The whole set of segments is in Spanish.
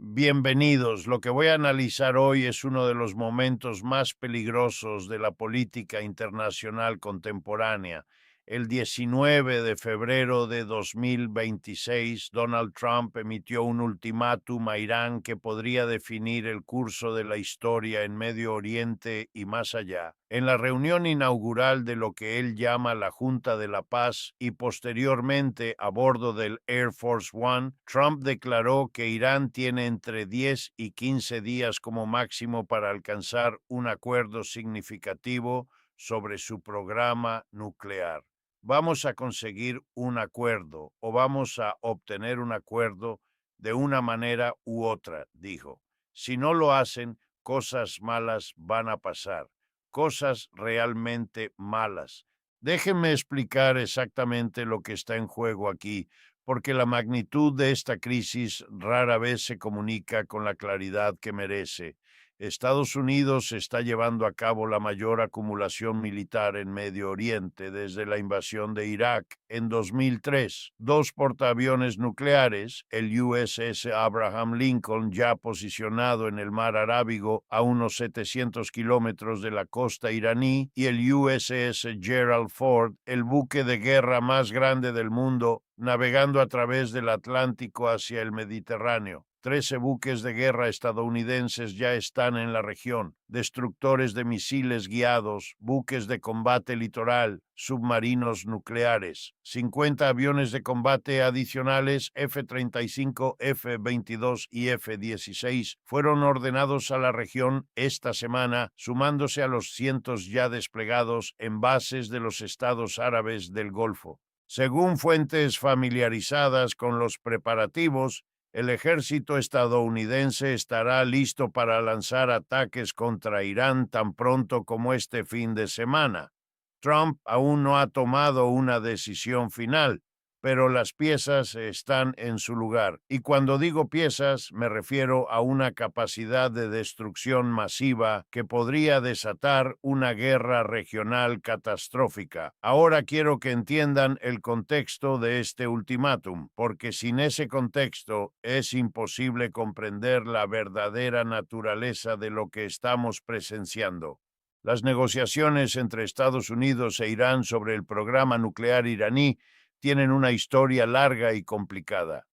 Bienvenidos. Lo que voy a analizar hoy es uno de los momentos más peligrosos de la política internacional contemporánea. El 19 de febrero de 2026, Donald Trump emitió un ultimátum a Irán que podría definir el curso de la historia en Medio Oriente y más allá. En la reunión inaugural de lo que él llama la Junta de la Paz y posteriormente a bordo del Air Force One, Trump declaró que Irán tiene entre 10 y 15 días como máximo para alcanzar un acuerdo significativo sobre su programa nuclear. Vamos a conseguir un acuerdo o vamos a obtener un acuerdo de una manera u otra, dijo. Si no lo hacen, cosas malas van a pasar, cosas realmente malas. Déjenme explicar exactamente lo que está en juego aquí, porque la magnitud de esta crisis rara vez se comunica con la claridad que merece. Estados Unidos está llevando a cabo la mayor acumulación militar en Medio Oriente desde la invasión de Irak en 2003. Dos portaaviones nucleares, el USS Abraham Lincoln, ya posicionado en el mar Arábigo a unos 700 kilómetros de la costa iraní, y el USS Gerald Ford, el buque de guerra más grande del mundo, navegando a través del Atlántico hacia el Mediterráneo. 13 buques de guerra estadounidenses ya están en la región, destructores de misiles guiados, buques de combate litoral, submarinos nucleares, 50 aviones de combate adicionales F-35, F-22 y F-16 fueron ordenados a la región esta semana, sumándose a los cientos ya desplegados en bases de los estados árabes del Golfo. Según fuentes familiarizadas con los preparativos, el ejército estadounidense estará listo para lanzar ataques contra Irán tan pronto como este fin de semana. Trump aún no ha tomado una decisión final, pero las piezas están en su lugar. Y cuando digo piezas, me refiero a una capacidad de destrucción masiva que podría desatar una guerra regional catastrófica. Ahora quiero que entiendan el contexto de este ultimátum, porque sin ese contexto es imposible comprender la verdadera naturaleza de lo que estamos presenciando. Las negociaciones entre Estados Unidos e Irán sobre el programa nuclear iraní tienen una historia larga y complicada.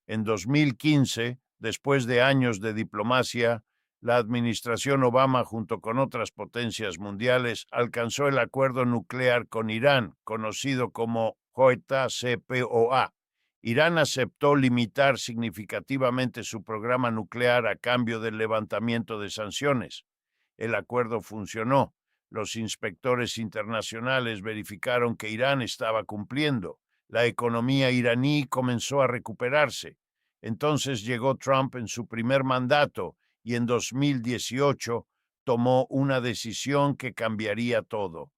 En 2015, después de años de diplomacia, la administración Obama, junto con otras potencias mundiales, alcanzó el acuerdo nuclear con Irán, conocido como JCPOA. Irán aceptó limitar significativamente su programa nuclear a cambio del levantamiento de sanciones. El acuerdo funcionó. Los inspectores internacionales verificaron que Irán estaba cumpliendo. La economía iraní comenzó a recuperarse. Entonces llegó Trump en su primer mandato y en 2018 tomó una decisión que cambiaría todo.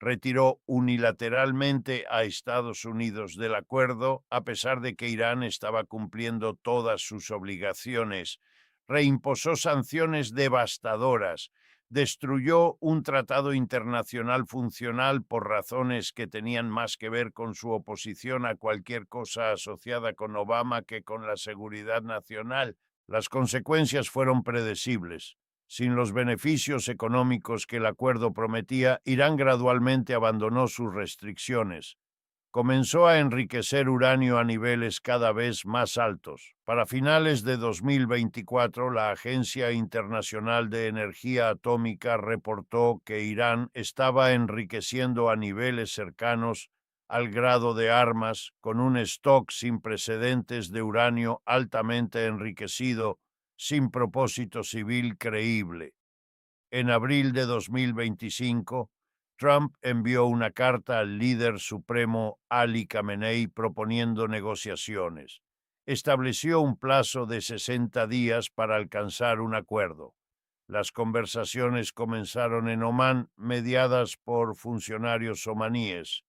Retiró unilateralmente a Estados Unidos del acuerdo, a pesar de que Irán estaba cumpliendo todas sus obligaciones. Reimpuso sanciones devastadoras, destruyó un tratado internacional funcional por razones que tenían más que ver con su oposición a cualquier cosa asociada con Obama que con la seguridad nacional. Las consecuencias fueron predecibles. Sin los beneficios económicos que el acuerdo prometía, Irán gradualmente abandonó sus restricciones. Comenzó a enriquecer uranio a niveles cada vez más altos. Para finales de 2024, la Agencia Internacional de Energía Atómica reportó que Irán estaba enriqueciendo a niveles cercanos al grado de armas, con un stock sin precedentes de uranio altamente enriquecido, sin propósito civil creíble. En abril de 2025, Trump envió una carta al líder supremo Ali Khamenei proponiendo negociaciones. Estableció un plazo de 60 días para alcanzar un acuerdo. Las conversaciones comenzaron en Omán, mediadas por funcionarios omaníes.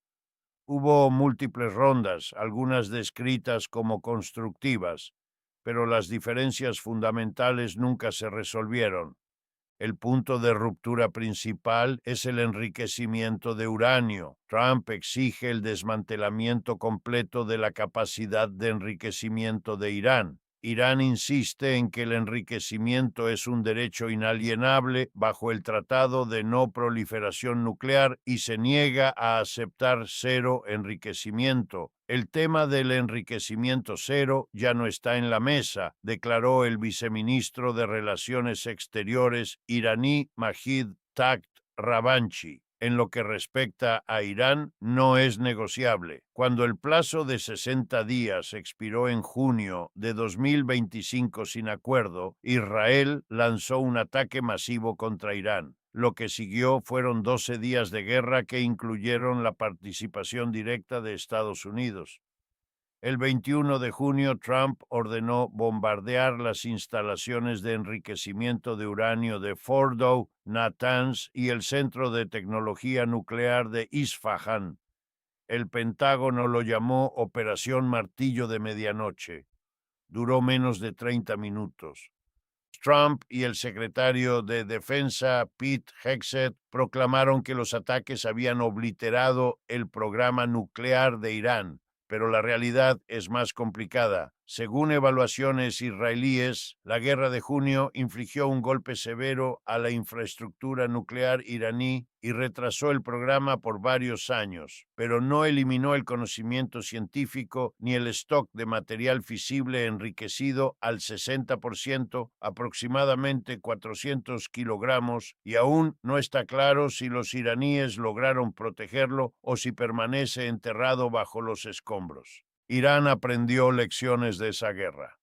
Hubo múltiples rondas, algunas descritas como constructivas, pero las diferencias fundamentales nunca se resolvieron. El punto de ruptura principal es el enriquecimiento de uranio. Trump exige el desmantelamiento completo de la capacidad de enriquecimiento de Irán. Irán insiste en que el enriquecimiento es un derecho inalienable bajo el Tratado de No Proliferación Nuclear y se niega a aceptar cero enriquecimiento. El tema del enriquecimiento cero ya no está en la mesa, declaró el viceministro de Relaciones Exteriores iraní Majid Takht Ravanchi. En lo que respecta a Irán, no es negociable. Cuando el plazo de 60 días expiró en junio de 2025 sin acuerdo, Israel lanzó un ataque masivo contra Irán. Lo que siguió fueron 12 días de guerra que incluyeron la participación directa de Estados Unidos. El 21 de junio, Trump ordenó bombardear las instalaciones de enriquecimiento de uranio de Fordow, Natanz y el Centro de Tecnología Nuclear de Isfahan. El Pentágono lo llamó Operación Martillo de Medianoche. Duró menos de 30 minutos. Trump y el secretario de Defensa, Pete Hegseth, proclamaron que los ataques habían obliterado el programa nuclear de Irán, pero la realidad es más complicada. Según evaluaciones israelíes, la guerra de junio infligió un golpe severo a la infraestructura nuclear iraní y retrasó el programa por varios años, pero no eliminó el conocimiento científico ni el stock de material fisible enriquecido al 60%, aproximadamente 400 kilogramos, y aún no está claro si los iraníes lograron protegerlo o si permanece enterrado bajo los escombros. Irán aprendió lecciones de esa guerra.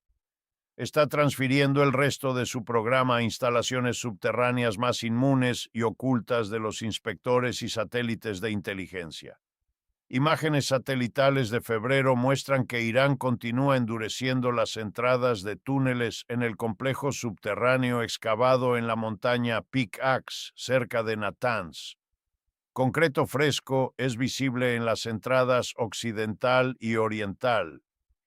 Está transfiriendo el resto de su programa a instalaciones subterráneas más inmunes y ocultas de los inspectores y satélites de inteligencia. Imágenes satelitales de febrero muestran que Irán continúa endureciendo las entradas de túneles en el complejo subterráneo excavado en la montaña Pickaxe, cerca de Natanz. Concreto fresco es visible en las entradas occidental y oriental.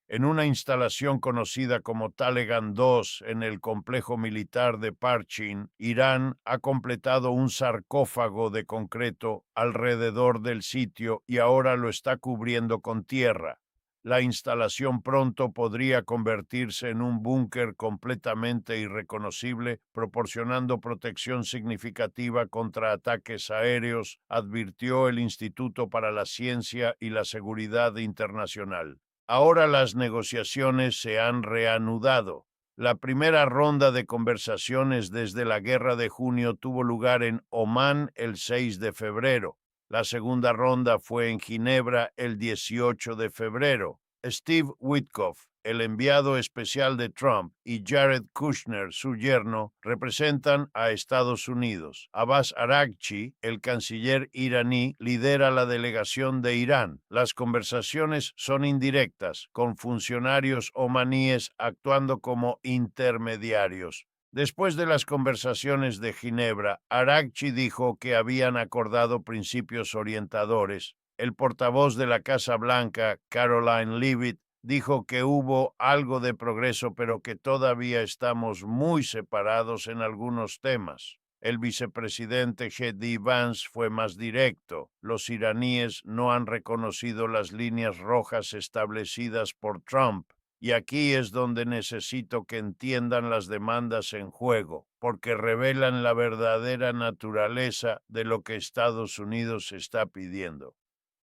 En una instalación conocida como Talegan 2 en el complejo militar de Parchin, Irán ha completado un sarcófago de concreto alrededor del sitio y ahora lo está cubriendo con tierra. La instalación pronto podría convertirse en un búnker completamente irreconocible, proporcionando protección significativa contra ataques aéreos, advirtió el Instituto para la Ciencia y la Seguridad Internacional. Ahora las negociaciones se han reanudado. La primera ronda de conversaciones desde la guerra de junio tuvo lugar en Omán el 6 de febrero. La segunda ronda fue en Ginebra el 18 de febrero. Steve Witkoff, el enviado especial de Trump, y Jared Kushner, su yerno, representan a Estados Unidos. Abbas Araghchi, el canciller iraní, lidera la delegación de Irán. Las conversaciones son indirectas, con funcionarios omaníes actuando como intermediarios. Después de las conversaciones de Ginebra, Araghchi dijo que habían acordado principios orientadores. El portavoz de la Casa Blanca, Caroline Leavitt, dijo que hubo algo de progreso, pero que todavía estamos muy separados en algunos temas. El vicepresidente J.D. Vance fue más directo. Los iraníes no han reconocido las líneas rojas establecidas por Trump. Y aquí es donde necesito que entiendan las demandas en juego, porque revelan la verdadera naturaleza de lo que Estados Unidos está pidiendo.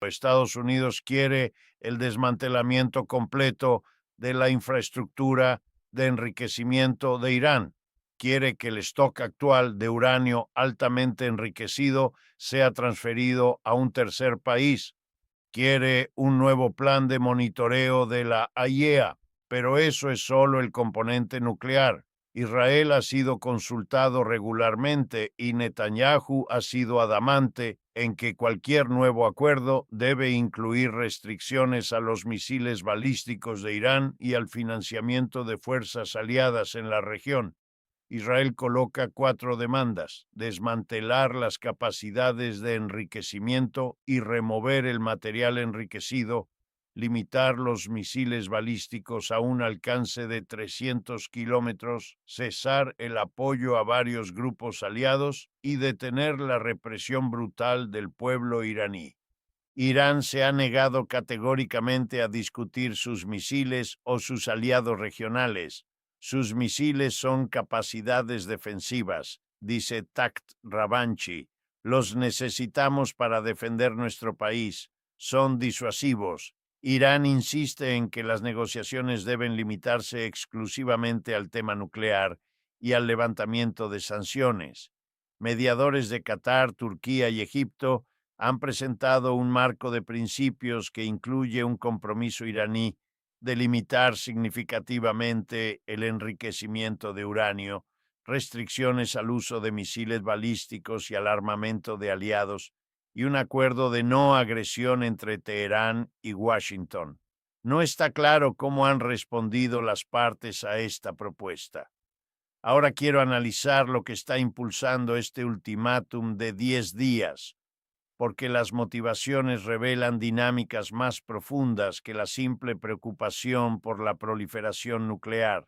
Estados Unidos quiere el desmantelamiento completo de la infraestructura de enriquecimiento de Irán. Quiere que el stock actual de uranio altamente enriquecido sea transferido a un tercer país. Quiere un nuevo plan de monitoreo de la AIEA, pero eso es solo el componente nuclear. Israel ha sido consultado regularmente y Netanyahu ha sido adamante en que cualquier nuevo acuerdo debe incluir restricciones a los misiles balísticos de Irán y al financiamiento de fuerzas aliadas en la región. Israel coloca 4 demandas: desmantelar las capacidades de enriquecimiento y remover el material enriquecido, limitar los misiles balísticos a un alcance de 300 kilómetros, cesar el apoyo a varios grupos aliados y detener la represión brutal del pueblo iraní. Irán se ha negado categóricamente a discutir sus misiles o sus aliados regionales. Sus misiles son capacidades defensivas, dice Takht Ravanchi. Los necesitamos para defender nuestro país. Son disuasivos. Irán insiste en que las negociaciones deben limitarse exclusivamente al tema nuclear y al levantamiento de sanciones. Mediadores de Qatar, Turquía y Egipto han presentado un marco de principios que incluye un compromiso iraní de limitar significativamente el enriquecimiento de uranio, restricciones al uso de misiles balísticos y al armamento de aliados, y un acuerdo de no agresión entre Teherán y Washington. No está claro cómo han respondido las partes a esta propuesta. Ahora quiero analizar lo que está impulsando este ultimátum de 10 días, porque las motivaciones revelan dinámicas más profundas que la simple preocupación por la proliferación nuclear.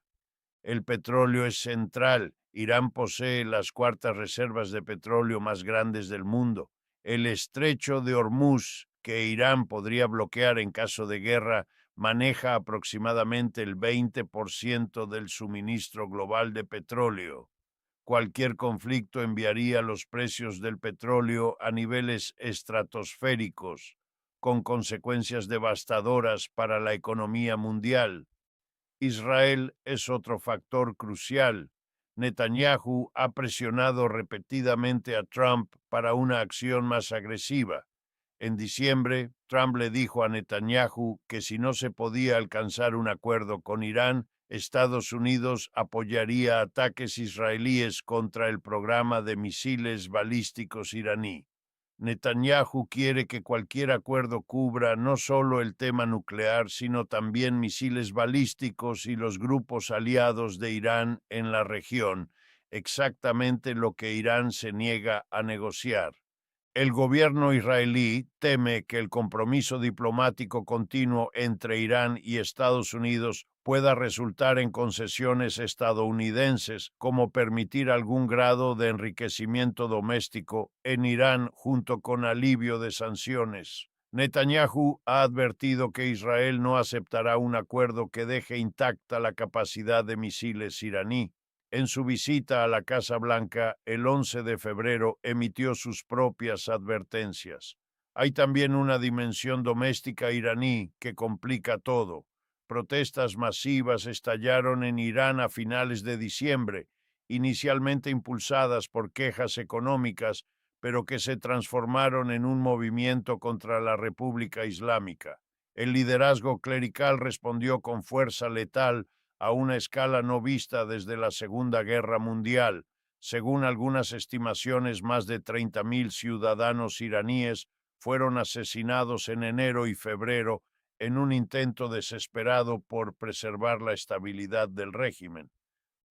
El petróleo es central. Irán posee las cuartas reservas de petróleo más grandes del mundo. El estrecho de Hormuz, que Irán podría bloquear en caso de guerra, maneja aproximadamente el 20% del suministro global de petróleo. Cualquier conflicto enviaría los precios del petróleo a niveles estratosféricos, con consecuencias devastadoras para la economía mundial. Israel es otro factor crucial. Netanyahu ha presionado repetidamente a Trump para una acción más agresiva. En diciembre, Trump le dijo a Netanyahu que si no se podía alcanzar un acuerdo con Irán, Estados Unidos apoyaría ataques israelíes contra el programa de misiles balísticos iraní. Netanyahu quiere que cualquier acuerdo cubra no solo el tema nuclear, sino también misiles balísticos y los grupos aliados de Irán en la región, exactamente lo que Irán se niega a negociar. El gobierno israelí teme que el compromiso diplomático continuo entre Irán y Estados Unidos pueda resultar en concesiones estadounidenses, como permitir algún grado de enriquecimiento doméstico en Irán junto con alivio de sanciones. Netanyahu ha advertido que Israel no aceptará un acuerdo que deje intacta la capacidad de misiles iraní. En su visita a la Casa Blanca el 11 de febrero emitió sus propias advertencias. Hay también una dimensión doméstica iraní que complica todo. Protestas masivas estallaron en Irán a finales de diciembre, inicialmente impulsadas por quejas económicas, pero que se transformaron en un movimiento contra la República Islámica. El liderazgo clerical respondió con fuerza letal a una escala no vista desde la Segunda Guerra Mundial. Según algunas estimaciones, más de 30.000 ciudadanos iraníes fueron asesinados en enero y febrero en un intento desesperado por preservar la estabilidad del régimen.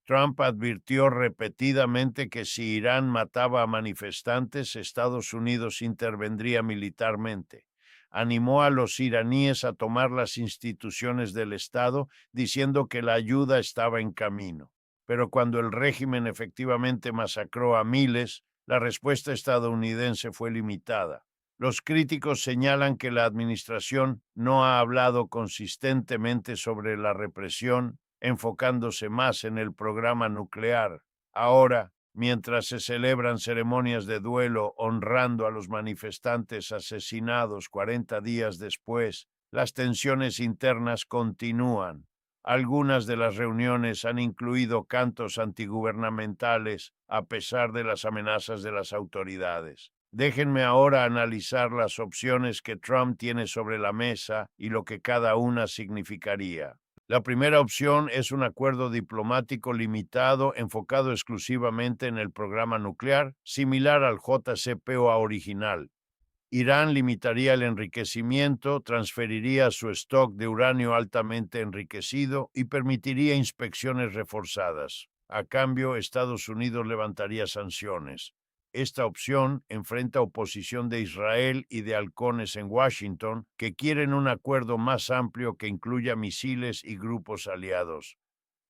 Trump advirtió repetidamente que si Irán mataba a manifestantes, Estados Unidos intervendría militarmente. Animó a los iraníes a tomar las instituciones del Estado, diciendo que la ayuda estaba en camino. Pero cuando el régimen efectivamente masacró a miles, la respuesta estadounidense fue limitada. Los críticos señalan que la administración no ha hablado consistentemente sobre la represión, enfocándose más en el programa nuclear. Ahora, mientras se celebran ceremonias de duelo honrando a los manifestantes asesinados 40 días después, las tensiones internas continúan. Algunas de las reuniones han incluido cantos antigubernamentales a pesar de las amenazas de las autoridades. Déjenme ahora analizar las opciones que Trump tiene sobre la mesa y lo que cada una significaría. La primera opción es un acuerdo diplomático limitado enfocado exclusivamente en el programa nuclear, similar al JCPOA original. Irán limitaría el enriquecimiento, transferiría su stock de uranio altamente enriquecido y permitiría inspecciones reforzadas. A cambio, Estados Unidos levantaría sanciones. Esta opción enfrenta oposición de Israel y de halcones en Washington, que quieren un acuerdo más amplio que incluya misiles y grupos aliados.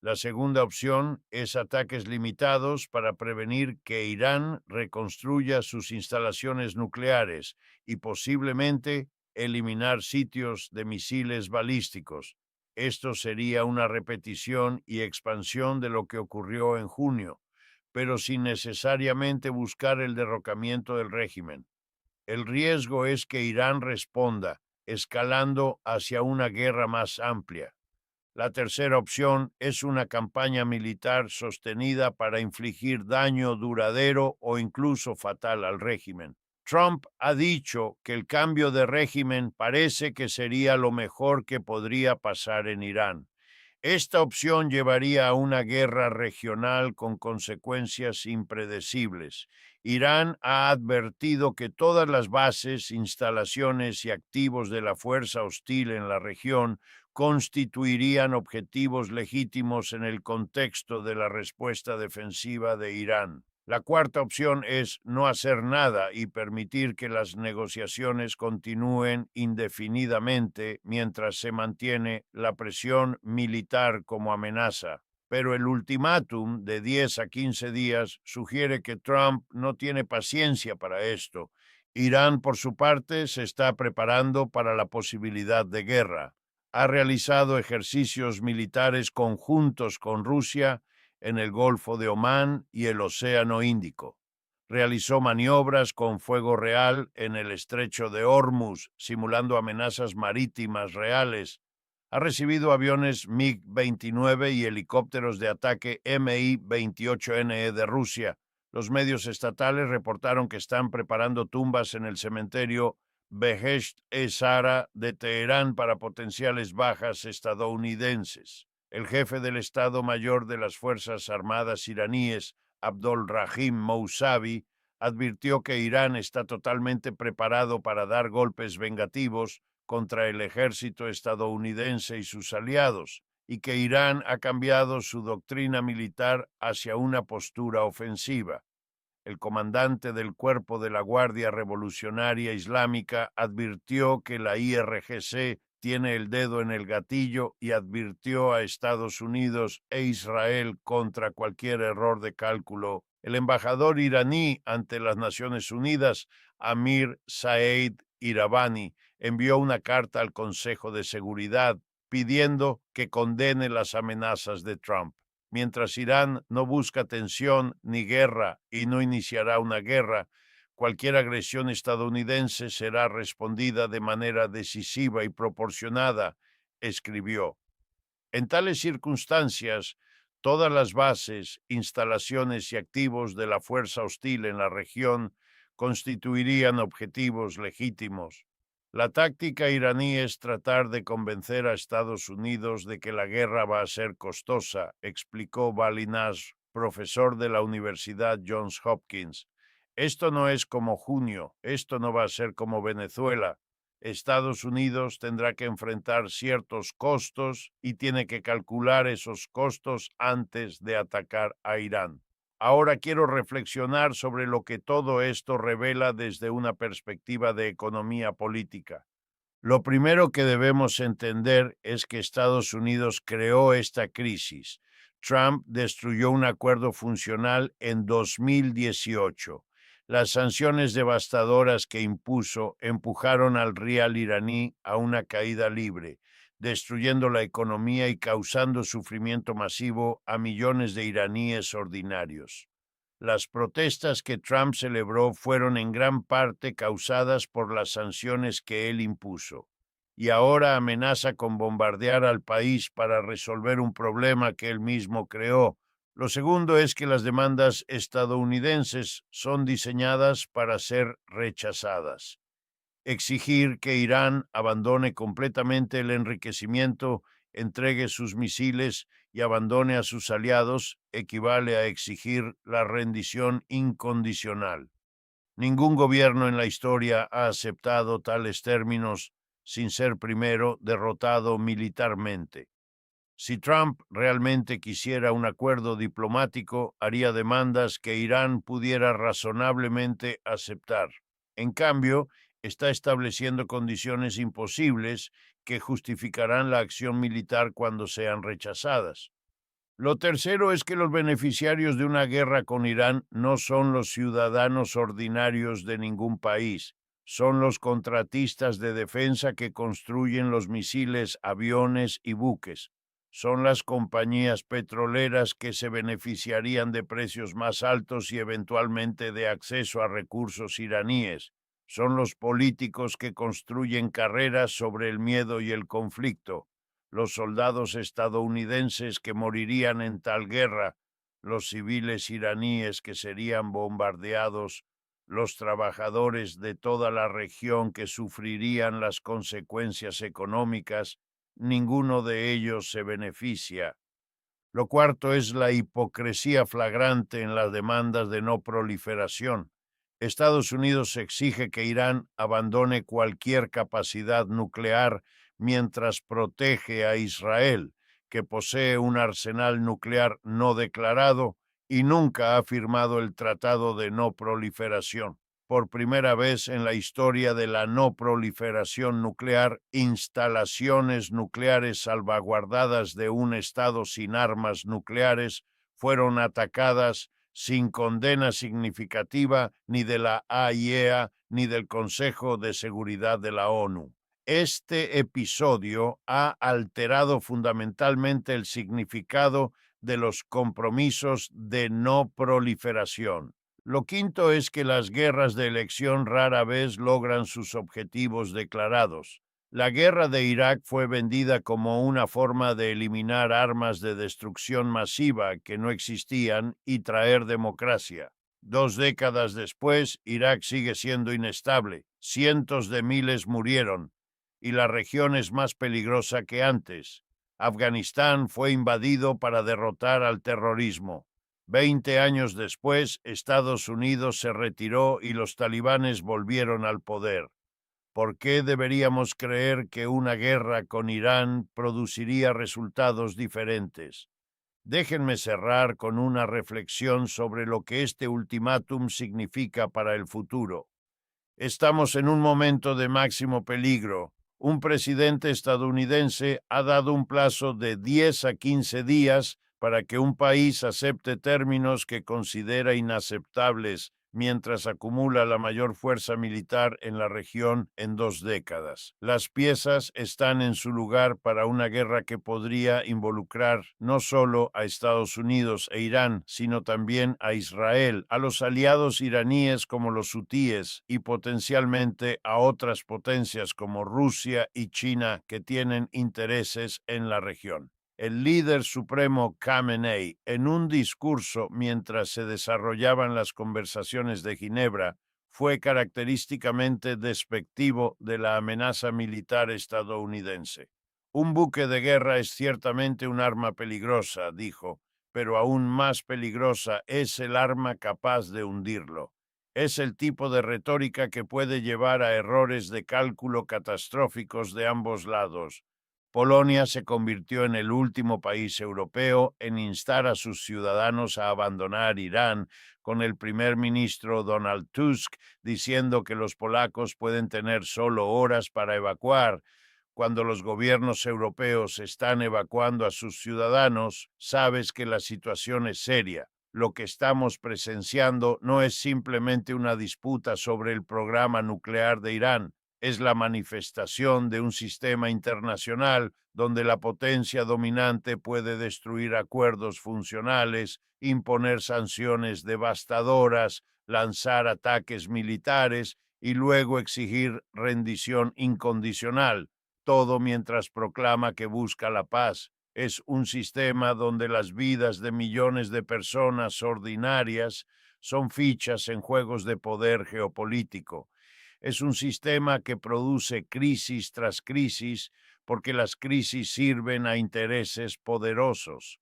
La segunda opción es ataques limitados para prevenir que Irán reconstruya sus instalaciones nucleares y posiblemente eliminar sitios de misiles balísticos. Esto sería una repetición y expansión de lo que ocurrió en junio, pero sin necesariamente buscar el derrocamiento del régimen. El riesgo es que Irán responda, escalando hacia una guerra más amplia. La tercera opción es una campaña militar sostenida para infligir daño duradero o incluso fatal al régimen. Trump ha dicho que el cambio de régimen parece que sería lo mejor que podría pasar en Irán. Esta opción llevaría a una guerra regional con consecuencias impredecibles. Irán ha advertido que todas las bases, instalaciones y activos de la fuerza hostil en la región constituirían objetivos legítimos en el contexto de la respuesta defensiva de Irán. La cuarta opción es no hacer nada y permitir que las negociaciones continúen indefinidamente mientras se mantiene la presión militar como amenaza. Pero el ultimátum de 10 a 15 días sugiere que Trump no tiene paciencia para esto. Irán, por su parte, se está preparando para la posibilidad de guerra. Ha realizado ejercicios militares conjuntos con Rusia en el Golfo de Omán y el Océano Índico. Realizó maniobras con fuego real en el estrecho de Hormuz, simulando amenazas marítimas reales. Ha recibido aviones MiG-29 y helicópteros de ataque Mi-28NE de Rusia. Los medios estatales reportaron que están preparando tumbas en el cementerio Behesht-e Zahra de Teherán para potenciales bajas estadounidenses. El jefe del Estado Mayor de las Fuerzas Armadas iraníes, Abdol Rahim Mousavi, advirtió que Irán está totalmente preparado para dar golpes vengativos contra el ejército estadounidense y sus aliados, y que Irán ha cambiado su doctrina militar hacia una postura ofensiva. El comandante del Cuerpo de la Guardia Revolucionaria Islámica advirtió que la IRGC tiene el dedo en el gatillo y advirtió a Estados Unidos e Israel contra cualquier error de cálculo. El embajador iraní ante las Naciones Unidas, Amir Saeed Iravani, envió una carta al Consejo de Seguridad pidiendo que condene las amenazas de Trump. Mientras Irán no busca tensión ni guerra y no iniciará una guerra, cualquier agresión estadounidense será respondida de manera decisiva y proporcionada, escribió. En tales circunstancias, todas las bases, instalaciones y activos de la fuerza hostil en la región constituirían objetivos legítimos. La táctica iraní es tratar de convencer a Estados Unidos de que la guerra va a ser costosa, explicó Balinas, profesor de la Universidad Johns Hopkins. Esto no es como junio, esto no va a ser como Venezuela. Estados Unidos tendrá que enfrentar ciertos costos y tiene que calcular esos costos antes de atacar a Irán. Ahora quiero reflexionar sobre lo que todo esto revela desde una perspectiva de economía política. Lo primero que debemos entender es que Estados Unidos creó esta crisis. Trump destruyó un acuerdo funcional en 2018. Las sanciones devastadoras que impuso empujaron al rial iraní a una caída libre, destruyendo la economía y causando sufrimiento masivo a millones de iraníes ordinarios. Las protestas que Trump celebró fueron en gran parte causadas por las sanciones que él impuso, y ahora amenaza con bombardear al país para resolver un problema que él mismo creó. Lo segundo es que las demandas estadounidenses son diseñadas para ser rechazadas. Exigir que Irán abandone completamente el enriquecimiento, entregue sus misiles y abandone a sus aliados equivale a exigir la rendición incondicional. Ningún gobierno en la historia ha aceptado tales términos sin ser primero derrotado militarmente. Si Trump realmente quisiera un acuerdo diplomático, haría demandas que Irán pudiera razonablemente aceptar. En cambio, está estableciendo condiciones imposibles que justificarán la acción militar cuando sean rechazadas. Lo tercero es que los beneficiarios de una guerra con Irán no son los ciudadanos ordinarios de ningún país, son los contratistas de defensa que construyen los misiles, aviones y buques. Son las compañías petroleras que se beneficiarían de precios más altos y eventualmente de acceso a recursos iraníes. Son los políticos que construyen carreras sobre el miedo y el conflicto. Los soldados estadounidenses que morirían en tal guerra, los civiles iraníes que serían bombardeados, los trabajadores de toda la región que sufrirían las consecuencias económicas, ninguno de ellos se beneficia. Lo cuarto es la hipocresía flagrante en las demandas de no proliferación. Estados Unidos exige que Irán abandone cualquier capacidad nuclear mientras protege a Israel, que posee un arsenal nuclear no declarado y nunca ha firmado el Tratado de No Proliferación. Por primera vez en la historia de la no proliferación nuclear, instalaciones nucleares salvaguardadas de un Estado sin armas nucleares fueron atacadas sin condena significativa ni de la AIEA ni del Consejo de Seguridad de la ONU. Este episodio ha alterado fundamentalmente el significado de los compromisos de no proliferación. Lo quinto es que las guerras de elección rara vez logran sus objetivos declarados. La guerra de Irak fue vendida como una forma de eliminar armas de destrucción masiva que no existían y traer democracia. 2 décadas después, Irak sigue siendo inestable. Cientos de miles murieron y la región es más peligrosa que antes. Afganistán fue invadido para derrotar al terrorismo. 20 años después, Estados Unidos se retiró y los talibanes volvieron al poder. ¿Por qué deberíamos creer que una guerra con Irán produciría resultados diferentes? Déjenme cerrar con una reflexión sobre lo que este ultimátum significa para el futuro. Estamos en un momento de máximo peligro. Un presidente estadounidense ha dado un plazo de 10 a 15 días para que un país acepte términos que considera inaceptables mientras acumula la mayor fuerza militar en la región en 2 décadas. Las piezas están en su lugar para una guerra que podría involucrar no solo a Estados Unidos e Irán, sino también a Israel, a los aliados iraníes como los hutíes y potencialmente a otras potencias como Rusia y China que tienen intereses en la región. El líder supremo Khamenei, en un discurso mientras se desarrollaban las conversaciones de Ginebra, fue característicamente despectivo de la amenaza militar estadounidense. Un buque de guerra es ciertamente un arma peligrosa, dijo, pero aún más peligrosa es el arma capaz de hundirlo. Es el tipo de retórica que puede llevar a errores de cálculo catastróficos de ambos lados. Polonia se convirtió en el último país europeo en instar a sus ciudadanos a abandonar Irán, con el primer ministro Donald Tusk diciendo que los polacos pueden tener solo horas para evacuar. Cuando los gobiernos europeos están evacuando a sus ciudadanos, sabes que la situación es seria. Lo que estamos presenciando no es simplemente una disputa sobre el programa nuclear de Irán, es la manifestación de un sistema internacional donde la potencia dominante puede destruir acuerdos funcionales, imponer sanciones devastadoras, lanzar ataques militares y luego exigir rendición incondicional, todo mientras proclama que busca la paz. Es un sistema donde las vidas de millones de personas ordinarias son fichas en juegos de poder geopolítico. Es un sistema que produce crisis tras crisis porque las crisis sirven a intereses poderosos.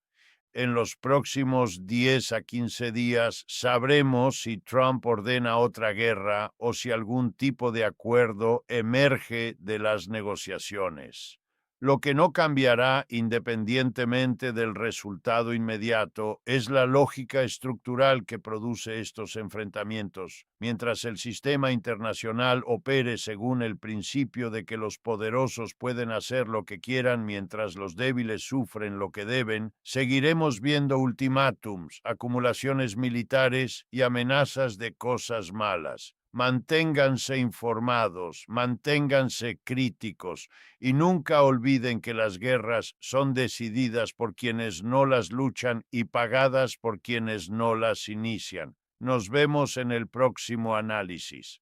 En los próximos 10 a 15 días sabremos si Trump ordena otra guerra o si algún tipo de acuerdo emerge de las negociaciones. Lo que no cambiará independientemente del resultado inmediato es la lógica estructural que produce estos enfrentamientos. Mientras el sistema internacional opere según el principio de que los poderosos pueden hacer lo que quieran mientras los débiles sufren lo que deben, seguiremos viendo ultimátums, acumulaciones militares y amenazas de cosas malas. Manténganse informados, manténganse críticos y nunca olviden que las guerras son decididas por quienes no las luchan y pagadas por quienes no las inician. Nos vemos en el próximo análisis.